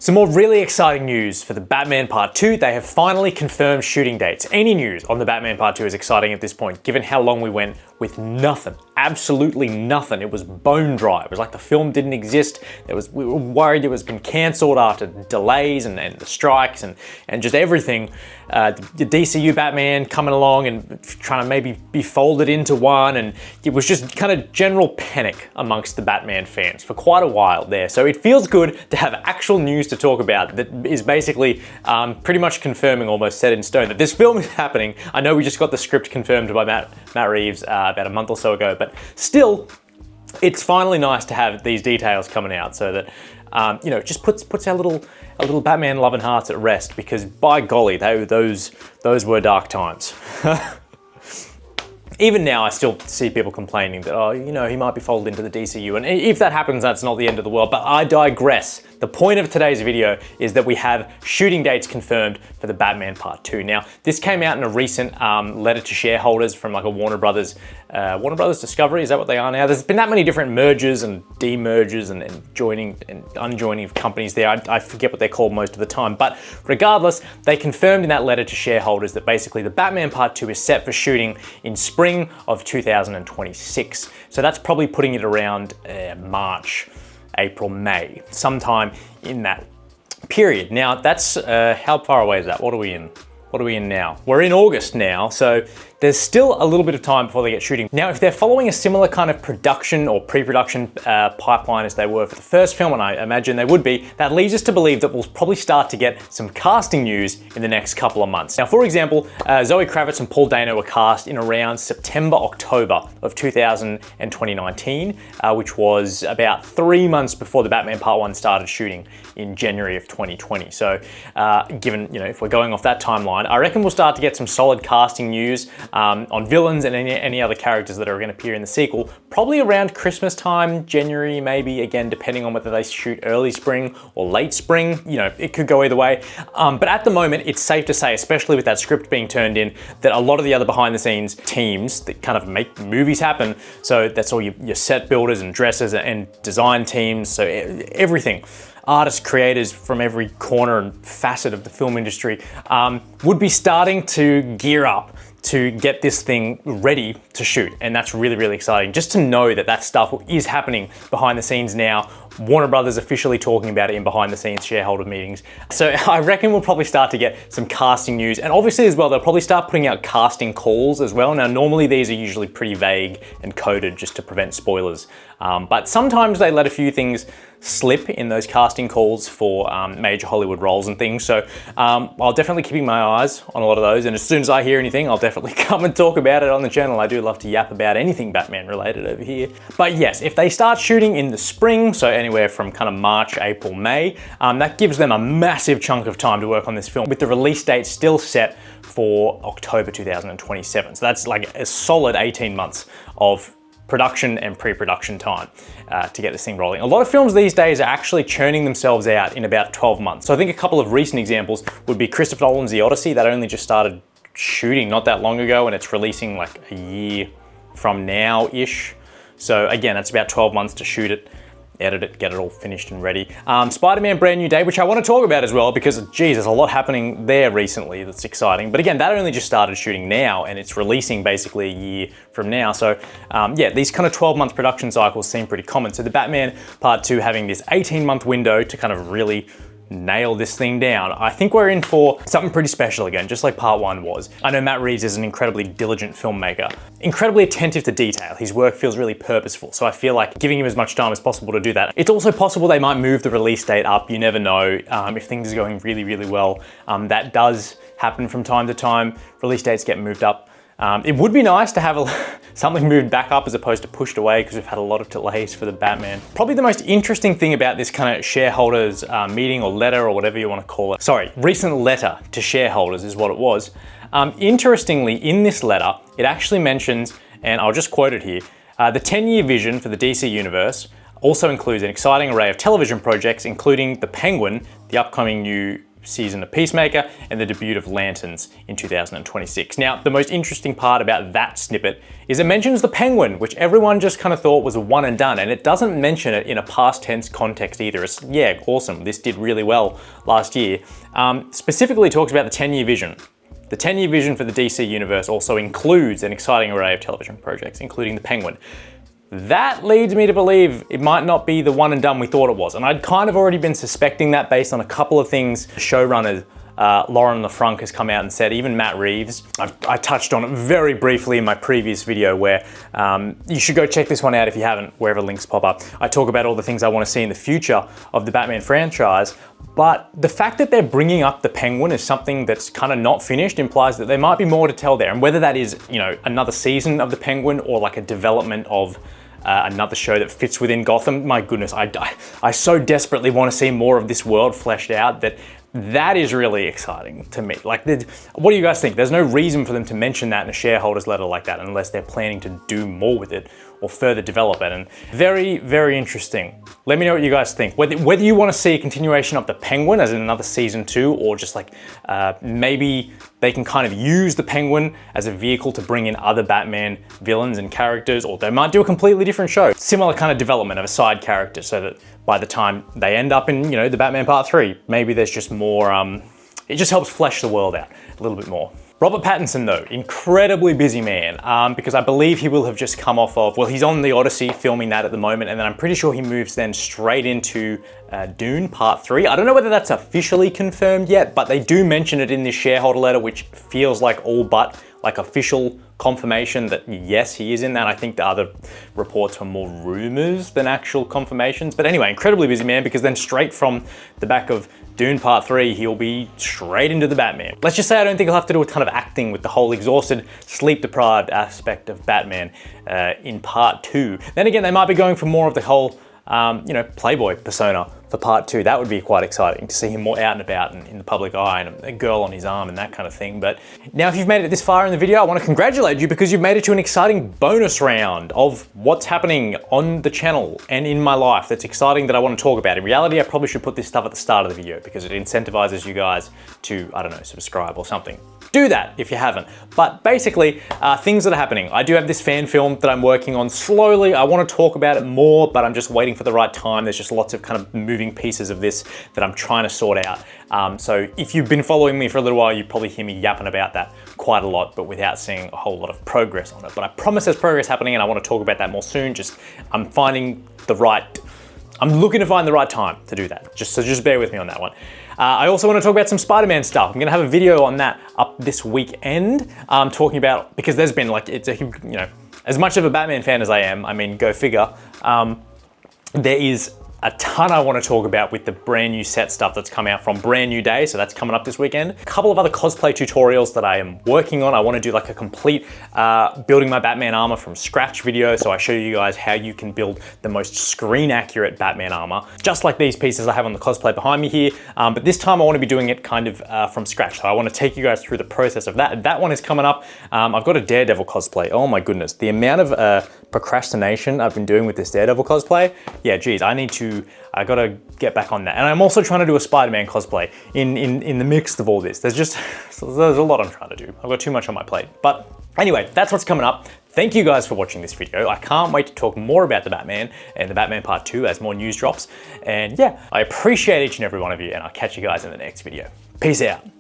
Some more really exciting news for the Batman Part 2. They have finally confirmed shooting dates. Any news on the Batman Part 2 is exciting at this point, given how long we went with nothing. Absolutely nothing. It was bone dry. It was like the film didn't exist. We were worried it was been cancelled after delays and the strikes and just everything. The DCU Batman coming along and trying to maybe be folded into one, and it was just kind of general panic amongst the Batman fans for quite a while there. So it feels good to have actual news to talk about that is basically pretty much confirming, almost set in stone, that this film is happening. I know we just got the script confirmed by Matt Reeves about a month or so ago, but still, it's finally nice to have these details coming out so that it just puts our little Batman loving hearts at rest, because by golly, those were dark times. Even now, I still see people complaining that, he might be folded into the DCU. And if that happens, that's not the end of the world, but I digress. The point of today's video is that we have shooting dates confirmed for the Batman Part 2. Now, this came out in a recent letter to shareholders from like a Warner Brothers Discovery. Is that what they are now? There's been that many different mergers and demergers and joining and unjoining of companies there. I forget what they're called most of the time. But regardless, they confirmed in that letter to shareholders that basically the Batman Part 2 is set for shooting in spring of 2026. So that's probably putting it around March, April, May, sometime in that period. Now that's, how far away is that? What are we in? What are we in now? We're in August now, so there's still a little bit of time before they get shooting. Now, if they're following a similar kind of production or pre-production pipeline as they were for the first film, and I imagine they would be, that leads us to believe that we'll probably start to get some casting news in the next couple of months. Now, for example, Zoe Kravitz and Paul Dano were cast in around September, October of 2019, which was about 3 months before the Batman Part 1 started shooting in January of 2020. So given, if we're going off that timeline, I reckon we'll start to get some solid casting news on villains and any other characters that are going to appear in the sequel, probably around Christmas time, January maybe, again, depending on whether they shoot early spring or late spring. It could go either way. But at the moment, it's safe to say, especially with that script being turned in, that a lot of the other behind the scenes teams that kind of make movies happen, so that's all your set builders and dressers and design teams, so everything, artists, creators from every corner and facet of the film industry would be starting to gear up to get this thing ready to shoot. And that's really, really exciting. Just to know that that stuff is happening behind the scenes now. Warner Brothers officially talking about it in behind the scenes shareholder meetings. So I reckon we'll probably start to get some casting news. And obviously as well, they'll probably start putting out casting calls as well. Now, normally these are usually pretty vague and coded just to prevent spoilers. But sometimes they let a few things slip in those casting calls for major Hollywood roles and things. So I'll definitely keep my eyes on a lot of those. And as soon as I hear anything, I'll definitely come and talk about it on the channel. I do love to yap about anything Batman related over here. But yes, if they start shooting in the spring, so anywhere from kind of March, April, May, that gives them a massive chunk of time to work on this film, with the release date still set for October 2027. So that's like a solid 18 months of production and pre-production time to get this thing rolling. A lot of films these days are actually churning themselves out in about 12 months. So I think a couple of recent examples would be Christopher Nolan's The Odyssey. That only just started shooting not that long ago, and it's releasing like a year from now-ish. So again, that's about 12 months to shoot it, edit it, get it all finished and ready. Spider-Man Brand New Day, which I want to talk about as well, because geez, there's a lot happening there recently that's exciting. But again, that only just started shooting now, and it's releasing basically a year from now. So yeah, these kind of 12-month production cycles seem pretty common. So the Batman Part 2 having this 18-month window to kind of really nail this thing down, I think we're in for something pretty special again, just like Part 1 was. I know Matt Reeves is an incredibly diligent filmmaker, incredibly attentive to detail. His work feels really purposeful, so I feel like giving him as much time as possible to do that. It's also possible they might move the release date up, you never know, if things are going really, really well. That does happen from time to time. Release dates get moved up. It would be nice to have something moved back up as opposed to pushed away, because we've had a lot of delays for the Batman. Probably the most interesting thing about this kind of shareholders meeting or letter or whatever you want to call it. Sorry, recent letter to shareholders is what it was. Interestingly, in this letter, it actually mentions, and I'll just quote it here, the 10-year vision for the DC universe also includes an exciting array of television projects, including The Penguin, the upcoming new season of Peacemaker and the debut of Lanterns in 2026. Now, the most interesting part about that snippet is it mentions the Penguin, which everyone just kind of thought was a one and done, and it doesn't mention it in a past tense context either. It's, yeah, awesome, this did really well last year. Specifically talks about the 10-year vision. The 10-year vision for the DC universe also includes an exciting array of television projects, including the Penguin. That leads me to believe it might not be the one and done we thought it was. And I'd kind of already been suspecting that based on a couple of things showrunner Lauren LaFranc has come out and said, even Matt Reeves. I touched on it very briefly in my previous video where you should go check this one out if you haven't, wherever links pop up. I talk about all the things I want to see in the future of the Batman franchise, but the fact that they're bringing up the Penguin as something that's kind of not finished implies that there might be more to tell there. And whether that is, you know, another season of the Penguin or like a development of another show that fits within Gotham, my goodness, I so desperately want to see more of this world fleshed out that is really exciting to me. Like, what do you guys think? There's no reason for them to mention that in a shareholders letter like that unless they're planning to do more with it or further develop it. And very, very interesting. Let me know what you guys think. Whether you want to see a continuation of the Penguin as in another season 2, or just like maybe they can kind of use the Penguin as a vehicle to bring in other Batman villains and characters, or they might do a completely different show. Similar kind of development of a side character so that by the time they end up in, you know, the Batman Part 3, maybe there's just more, it just helps flesh the world out a little bit more. Robert Pattinson though, incredibly busy man, because I believe he will have just come off of, well, he's on the Odyssey filming that at the moment, and then I'm pretty sure he moves then straight into Dune Part 3. I don't know whether that's officially confirmed yet, but they do mention it in this shareholder letter, which feels like all but like official confirmation that yes, he is in that. I think the other reports were more rumors than actual confirmations. But anyway, incredibly busy man, because then straight from the back of Dune Part 3, he'll be straight into the Batman. Let's just say I don't think he'll have to do a ton of acting with the whole exhausted, sleep-deprived aspect of Batman in Part 2. Then again, they might be going for more of the whole you know, Playboy persona for Part 2. That would be quite exciting to see him more out and about and in the public eye, and a girl on his arm and that kind of thing. But now if you've made it this far in the video, I want to congratulate you because you've made it to an exciting bonus round of what's happening on the channel and in my life that's exciting that I want to talk about. In reality, I probably should put this stuff at the start of the video because it incentivizes you guys to, I don't know, subscribe or something. Do that if you haven't. But basically, things that are happening. I do have this fan film that I'm working on slowly. I want to talk about it more, but I'm just waiting for the right time. There's just lots of kind of moving pieces of this that I'm trying to sort out. So if you've been following me for a little while, you probably hear me yapping about that quite a lot, but without seeing a whole lot of progress on it. But I promise there's progress happening, and I want to talk about that more soon. Just, I'm looking to find the right time to do that. So just bear with me on that one. I also want to talk about some Spider-Man stuff. I'm going to have a video on that up this weekend, talking about, because there's been like, it's a, you know, as much of a Batman fan as I am, I mean, go figure, there is a ton I want to talk about with the brand new set stuff that's come out from Brand New Day, so that's coming up this weekend. A couple of other cosplay tutorials that I am working on. I want to do like a complete building my Batman armor from scratch video, so I show you guys how you can build the most screen accurate Batman armor, just like these pieces I have on the cosplay behind me here, but this time I want to be doing it kind of from scratch, so I want to take you guys through the process of that. That one is coming up. I've got a Daredevil cosplay. Oh my goodness, the amount of procrastination I've been doing with this Daredevil cosplay, yeah, geez, I gotta get back on that. And I'm also trying to do a Spider-Man cosplay in the mix of all this. There's a lot I'm trying to do. I've got too much on my plate. But anyway, that's what's coming up. Thank you guys for watching this video. I can't wait to talk more about the Batman and the Batman Part 2 as more news drops. And yeah, I appreciate each and every one of you, and I'll catch you guys in the next video. Peace out.